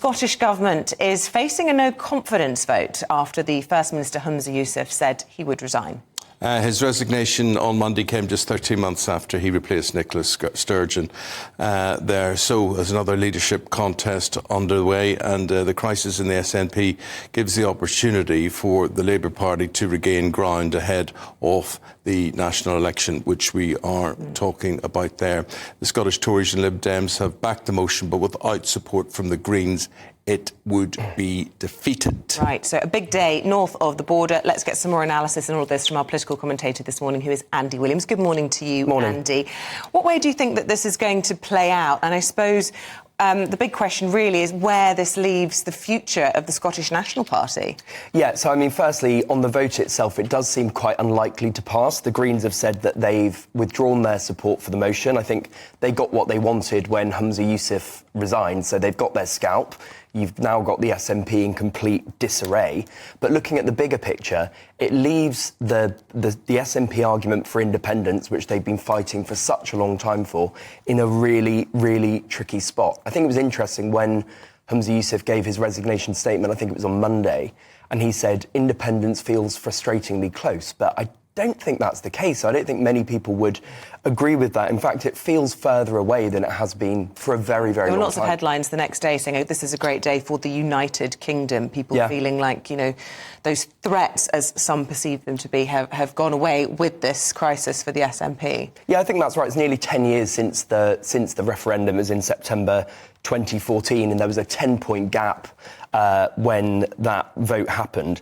Scottish Government is facing a no-confidence vote after the First Minister Humza Yousaf said he would resign. His resignation on Monday came just 13 months after he replaced Nicola Sturgeon there. So there's another leadership contest underway, and the crisis in the SNP gives the opportunity for the Labour Party to regain ground ahead of the national election, which we are talking about there. The Scottish Tories and Lib Dems have backed the motion, but without support from the Greens, it would be defeated. Right, so a big day north of the border. Let's get some more analysis on all of this from our political commentator this morning, who is Andy Williams. Good morning to you, Morning. Andy. What way do you think that this is going to play out? And I suppose the big question really is where this leaves the future of the Scottish National Party. Yeah, so I mean, firstly, on the vote itself, it does seem quite unlikely to pass. The Greens have said that they've withdrawn their support for the motion. I think they got what they wanted when Humza Yousaf resigned, so they've got their scalp. You've now got the SNP in complete disarray. But looking at the bigger picture, it leaves the SNP argument for independence, which they've been fighting for such a long time for, in a really, really tricky spot. I think it was interesting when Humza Yousaf gave his resignation statement, I think it was on Monday, and he said independence feels frustratingly close. But I don't think that's the case. I don't think many people would agree with that. In fact, it feels further away than it has been for a very, very long time. There were lots of headlines the next day saying, oh, this is a great day for the United Kingdom. People feeling like, you know, those threats, as some perceive them to be, have gone away with this crisis for the SNP. Yeah, I think that's right. It's nearly 10 years since the referendum. It was in September 2014, and there was a 10-point gap when that vote happened.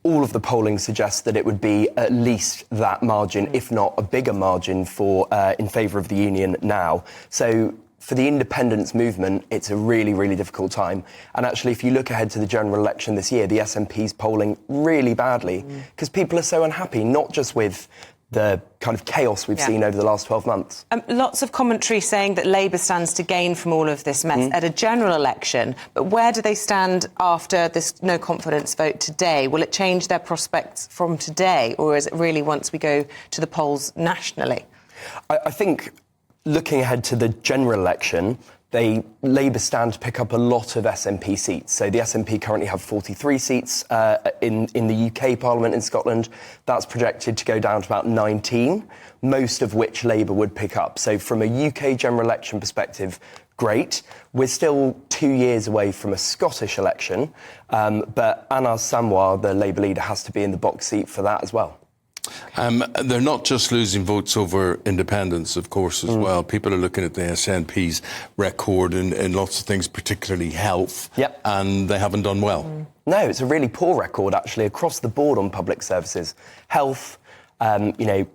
All of the polling suggests that it would be at least that margin, if not a bigger margin, for in favour of the union now. So for the independence movement, it's a really, really difficult time. And actually, if you look ahead to the general election this year, the SNP's polling really badly because people are so unhappy, not just with the kind of chaos we've seen over the last 12 months. Lots of commentary saying that Labour stands to gain from all of this mess at a general election. But where do they stand after this no-confidence vote today? Will it change their prospects from today, or is it really once we go to the polls nationally? I think looking ahead to the general election, Labour stand to pick up a lot of SNP seats. So the SNP currently have 43 seats in the UK Parliament in Scotland. That's projected to go down to about 19, most of which Labour would pick up. So from a UK general election perspective, great. We're still 2 years away from a Scottish election, but Anas Samwar, the Labour leader, has to be in the box seat for that as well. They're not just losing votes over independence, of course, as well. People are looking at the SNP's record in lots of things, particularly health, and they haven't done well. No, it's a really poor record, actually, across the board on public services. Health,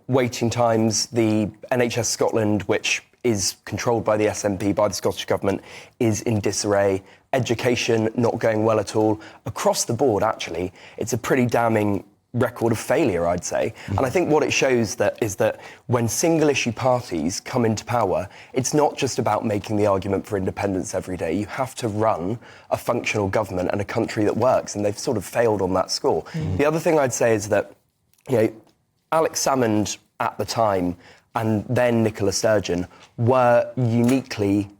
waiting times, the NHS Scotland, which is controlled by the SNP, by the Scottish Government, is in disarray. Education, not going well at all. Across the board, actually, it's a pretty damning record of failure, I'd say. And I think what it shows is that when single-issue parties come into power, it's not just about making the argument for independence every day. You have to run a functional government and a country that works, and they've sort of failed on that score. The other thing I'd say is that, Alex Salmond at the time and then Nicola Sturgeon were uniquely,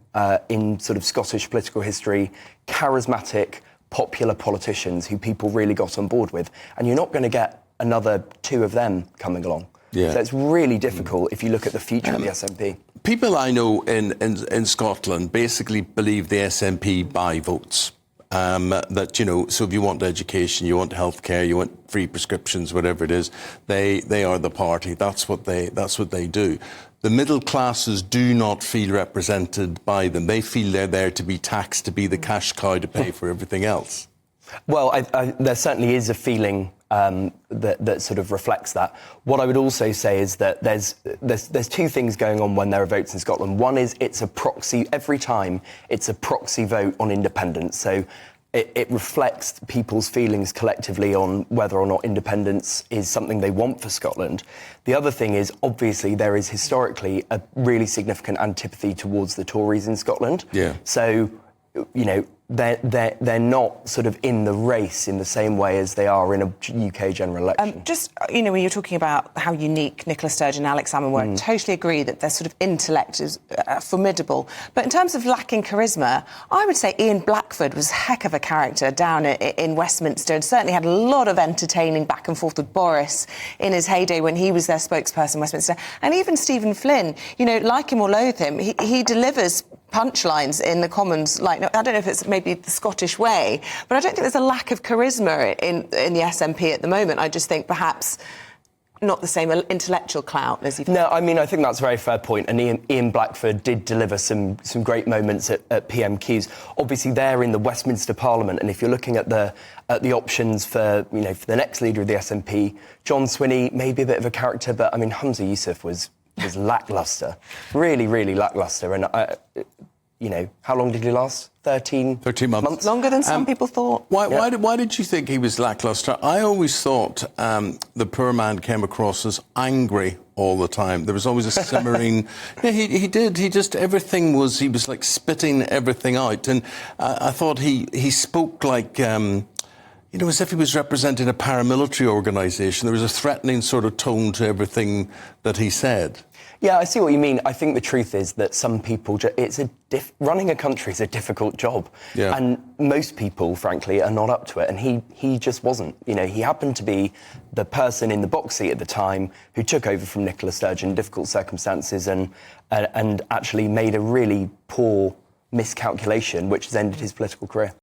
in sort of Scottish political history, charismatic, popular politicians who people really got on board with, and you're not going to get another two of them coming along. So it's really difficult if you look at the future of the SNP. People I know in Scotland basically believe the SNP buy votes. So if you want education, you want healthcare, you want free prescriptions, whatever it is, they are the party. That's what they do. The middle classes do not feel represented by them. They feel they're there to be taxed, to be the cash cow to pay for everything else. Well, there certainly is a feeling that sort of reflects that. What I would also say is that there's two things going on when there are votes in Scotland. One is it's a proxy, every time it's a proxy vote on independence. So it reflects people's feelings collectively on whether or not independence is something they want for Scotland. The other thing is, obviously, there is historically a really significant antipathy towards the Tories in Scotland. So, they're not sort of in the race in the same way as they are in a UK general election. Just, when you're talking about how unique Nicola Sturgeon and Alex Salmond were, I totally agree that their sort of intellect is formidable. But in terms of lacking charisma, I would say Ian Blackford was a heck of a character down in Westminster, and certainly had a lot of entertaining back and forth with Boris in his heyday when he was their spokesperson in Westminster. And even Stephen Flynn, like him or loathe him, he delivers punchlines in the Commons. Like, I don't know if it's maybe the Scottish way, but I don't think there's a lack of charisma in the SNP at the moment. I just think perhaps not the same intellectual clout as you've... No, I mean, I think that's a very fair point, and Ian Blackford did deliver some great moments at PMQs. Obviously, they're in the Westminster Parliament, and if you're looking at the options for the next leader of the SNP, John Swinney, maybe a bit of a character, but I mean, Humza Yousaf was lacklustre, really, really lacklustre, and how long did he last? 13 months. Longer than some people thought. Why did you think he was lacklustre? I always thought the poor man came across as angry all the time. There was always a simmering... Yeah, he did. He was like spitting everything out. And I thought he spoke like... as if he was representing a paramilitary organisation. There was a threatening sort of tone to everything that he said. Yeah, I see what you mean. I think the truth is that some people... running a country is a difficult job. Yeah. And most people, frankly, are not up to it. And he just wasn't. He happened to be the person in the box seat at the time who took over from Nicola Sturgeon in difficult circumstances and actually made a really poor miscalculation which has ended his political career.